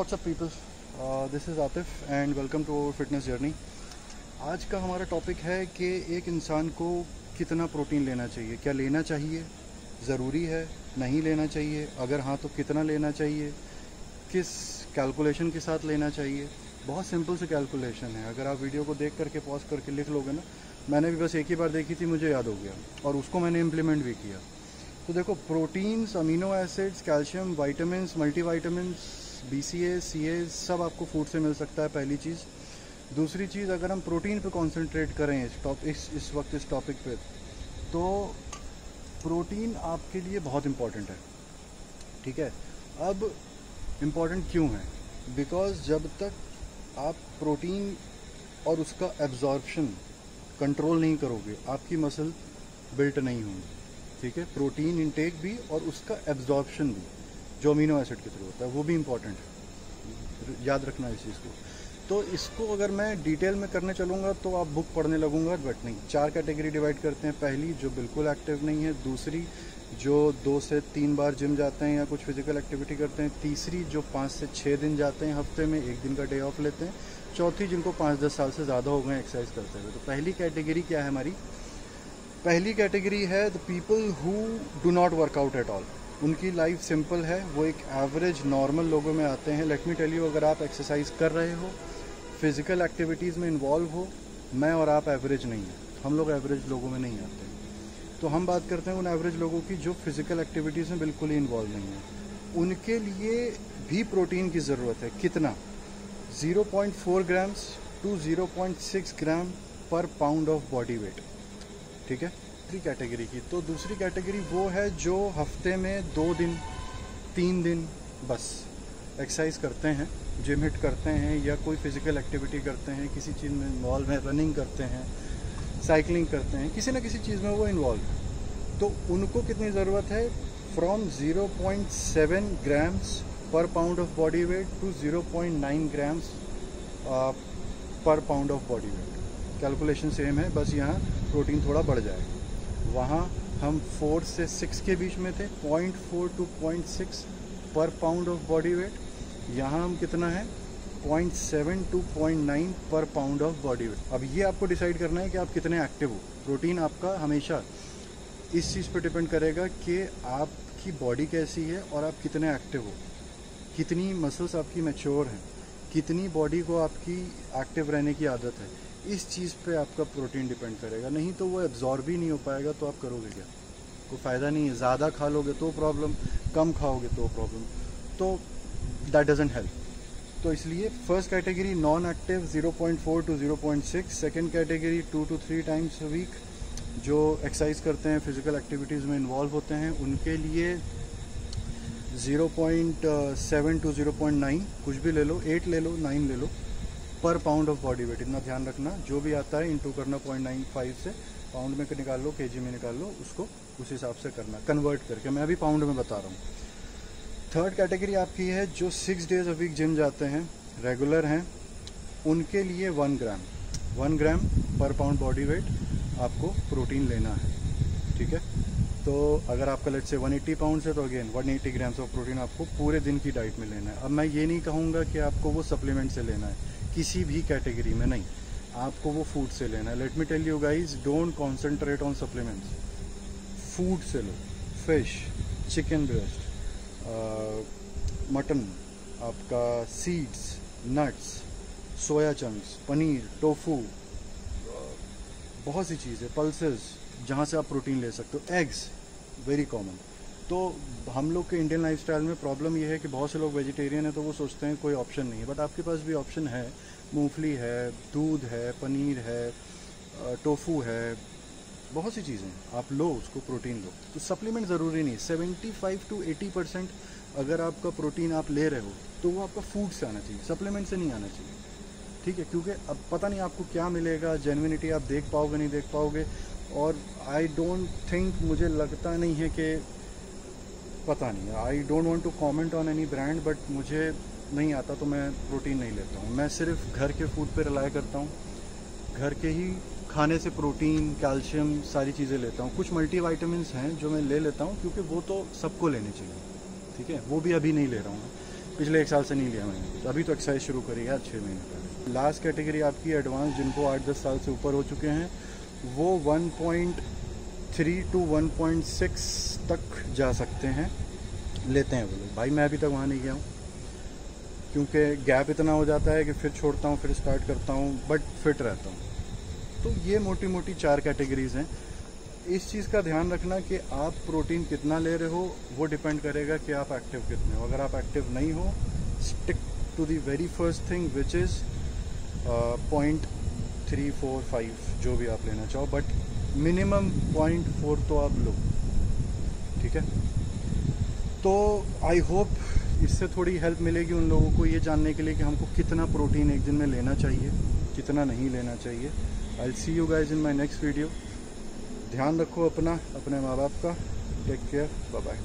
WhatsApp people, this is Atif and welcome to fitness journey. आज का हमारा टॉपिक है कि एक इंसान को कितना प्रोटीन लेना चाहिए, क्या लेना चाहिए, ज़रूरी है, नहीं लेना चाहिए, अगर हाँ तो कितना लेना चाहिए, किस कैलकुलेशन के साथ लेना चाहिए। बहुत सिंपल से कैलकुलेशन है, अगर आप वीडियो को देख करके पॉज करके लिख लोगे ना, मैंने भी बस एक ही बार देखी थी, मुझे याद हो गया और उसको मैंने इम्प्लीमेंट भी किया। तो देखो, proteins, amino acids, calcium, vitamins, multivitamins, BCA, CA सब आपको फूड से मिल सकता है, पहली चीज़। दूसरी चीज़, अगर हम प्रोटीन पे कंसंट्रेट करें इस वक्त इस टॉपिक पे, तो प्रोटीन आपके लिए बहुत इम्पॉर्टेंट है। ठीक है, अब इम्पॉर्टेंट क्यों है? बिकॉज जब तक आप प्रोटीन और उसका एब्जॉर्प्शन कंट्रोल नहीं करोगे, आपकी मसल बिल्ट नहीं होंगी। ठीक है, प्रोटीन इंटेक भी और उसका एब्जॉर्प्शन भी, जो अमीनो एसिड के थ्रू होता है, वो भी इम्पॉर्टेंट है, याद रखना इस चीज़ को। तो इसको अगर मैं डिटेल में करने चलूँगा तो आप बुक पढ़ने लगूंगा, बट नहीं। 4 कैटेगरी डिवाइड करते हैं। पहली, जो बिल्कुल एक्टिव नहीं है। दूसरी, जो 2 से 3 बार जिम जाते हैं या कुछ फिजिकल एक्टिविटी करते हैं। तीसरी, जो 5 से 6 दिन जाते हैं हफ्ते में, 1 दिन का डे ऑफ लेते हैं। चौथी, जिनको 5-10 साल से ज़्यादा हो गए एक्सरसाइज करते हुए। तो पहली कैटेगरी क्या है हमारी? पहली कैटेगरी है the people who do not workout at all. उनकी लाइफ सिंपल है, वो एक एवरेज नॉर्मल लोगों में आते हैं। लेट मी टेल यू, अगर आप एक्सरसाइज कर रहे हो, फिजिकल एक्टिविटीज़ में इन्वॉल्व हो, मैं और आप एवरेज नहीं हैं, हम लोग एवरेज लोगों में नहीं आते। तो हम बात करते हैं उन एवरेज लोगों की जो फिजिकल एक्टिविटीज़ में बिल्कुल ही इन्वॉल्व नहीं है। उनके लिए भी प्रोटीन की ज़रूरत है। कितना? 0.4 ग्राम्स टू 0.6 ग्राम पर पाउंड ऑफ बॉडी वेट। ठीक है, दूसरी कैटेगरी की। तो दूसरी कैटेगरी वो है जो हफ्ते में 2 दिन 3 दिन बस एक्सरसाइज करते हैं, जिम हिट करते हैं या कोई फिजिकल एक्टिविटी करते हैं, किसी चीज़ में इन्वॉल्व है, रनिंग करते हैं, साइकिलिंग करते हैं, किसी न किसी चीज़ में वो इन्वॉल्व है। तो उनको कितनी ज़रूरत है? From 0.7 grams per pound of body weight to 0.9 grams per pound of body weight. Calculation same है, बस यहाँ प्रोटीन थोड़ा बढ़ जाएगा। वहाँ हम 4 से 6 के बीच में थे, 0.4 टू 0.6 पर पाउंड ऑफ बॉडी वेट। यहाँ हम कितना है? 0.7 टू 0.9 पर पाउंड ऑफ बॉडी वेट। अब ये आपको डिसाइड करना है कि आप कितने एक्टिव हो। प्रोटीन आपका हमेशा इस चीज़ पर डिपेंड करेगा कि आपकी बॉडी कैसी है और आप कितने एक्टिव हो, कितनी मसल्स आपकी मैच्योर हैं, कितनी बॉडी को आपकी एक्टिव रहने की आदत है। इस चीज़ पे आपका प्रोटीन डिपेंड करेगा, नहीं तो वो एब्जॉर्ब ही नहीं हो पाएगा। तो आप करोगे क्या? कोई फ़ायदा नहीं है। ज़्यादा खा लोगे तो प्रॉब्लम, कम खाओगे तो प्रॉब्लम, तो दैट डजंट हेल्प। तो इसलिए first category non active 0.4 to 0.6। Second category 2 to 3 times a week जो एक्सरसाइज करते हैं, फिजिकल एक्टिविटीज़ में इन्वॉल्व होते हैं, उनके लिए 0.7 टू 0.9, कुछ भी ले लो, 8 ले लो, 9 ले लो, पर पाउंड ऑफ बॉडी वेट। इतना ध्यान रखना, जो भी आता है इंटू करना 0.95 से, पाउंड में निकाल लो, केजी में निकाल लो, उसको उस हिसाब से करना, कन्वर्ट करके। मैं अभी पाउंड में बता रहा हूँ। थर्ड कैटेगरी आपकी है जो 6 डेज अ वीक जिम जाते हैं, रेगुलर हैं, उनके लिए 1 ग्राम पर पाउंड बॉडी वेट आपको प्रोटीन लेना है। ठीक है, तो अगर आपका लेट से 180 पाउंड्स है तो अगेन 180 ग्राम्स ऑफ प्रोटीन आपको पूरे दिन की डाइट में लेना है। अब मैं ये नहीं कहूँगा कि आपको वो सप्लीमेंट से लेना है, किसी भी कैटेगरी में नहीं, आपको वो फूड से लेना है। Let me tell you guys, don't concentrate on supplements, food से लो। फिश, चिकन ब्रेस्ट, मटन, आपका seeds, nuts, soya chunks, paneer, tofu, बहुत सी चीज़ें, पल्सेस जहाँ से आप प्रोटीन ले सकते हो, एग्स वेरी कॉमन। तो हम लोग के इंडियन लाइफस्टाइल में प्रॉब्लम ये है कि बहुत से लोग वेजिटेरियन है तो वो सोचते हैं कोई ऑप्शन नहीं है, बट आपके पास भी ऑप्शन है। मूंगफली है, दूध है, पनीर है, टोफू है, बहुत सी चीज़ें, आप लो उसको, प्रोटीन लो। तो सप्लीमेंट ज़रूरी नहीं। 75 to 80% अगर आपका प्रोटीन आप ले रहे हो तो वो आपका फूड से आना चाहिए, सप्लीमेंट से नहीं आना चाहिए। ठीक है, क्योंकि अब पता नहीं आपको क्या मिलेगा, जेन्युइनिटी आप देख पाओगे नहीं देख पाओगे। और आई डोंट थिंक, मुझे लगता नहीं है कि, पता नहीं, I don't want to comment on any brand, but मुझे नहीं आता तो मैं प्रोटीन नहीं लेता हूँ। मैं सिर्फ घर के फूड पे रिलाई करता हूँ, घर के ही खाने से प्रोटीन, कैल्शियम, सारी चीज़ें लेता हूँ। कुछ मल्टीविटामिन्स हैं जो मैं ले लेता हूँ क्योंकि वो तो सबको लेने चाहिए। ठीक है, वो भी अभी नहीं ले रहा हूँ मैं। पिछले 1 साल से नहीं लिया मैंने कुछ, अभी तो एक्सरसाइज शुरू करी है 6 महीने पहले। लास्ट कैटेगरी आपकी एडवांस, जिनको 8-10 साल से ऊपर हो चुके हैं, वो 1.3 to 1.6 तक जा सकते हैं, लेते हैं वो लोग। भाई मैं अभी तक वहाँ नहीं गया हूँ, क्योंकि गैप इतना हो जाता है कि फिर छोड़ता हूँ, फिर स्टार्ट करता हूँ, बट फिट रहता हूँ। तो ये मोटी मोटी 4 कैटेगरीज़ हैं। इस चीज़ का ध्यान रखना कि आप प्रोटीन कितना ले रहे हो, वो डिपेंड करेगा कि आप एक्टिव कितने हो। अगर आप एक्टिव नहीं हो, stick to the very first thing which is 0.345, जो भी आप लेना चाहो, बट मिनिमम 0.4 तो आप लो, ठीक है। तो आई होप इससे थोड़ी हेल्प मिलेगी उन लोगों को ये जानने के लिए कि हमको कितना प्रोटीन एक दिन में लेना चाहिए, कितना नहीं लेना चाहिए। I will see you guys in my next video. ध्यान रखो अपना, अपने माँ बाप का। Take care, bye bye.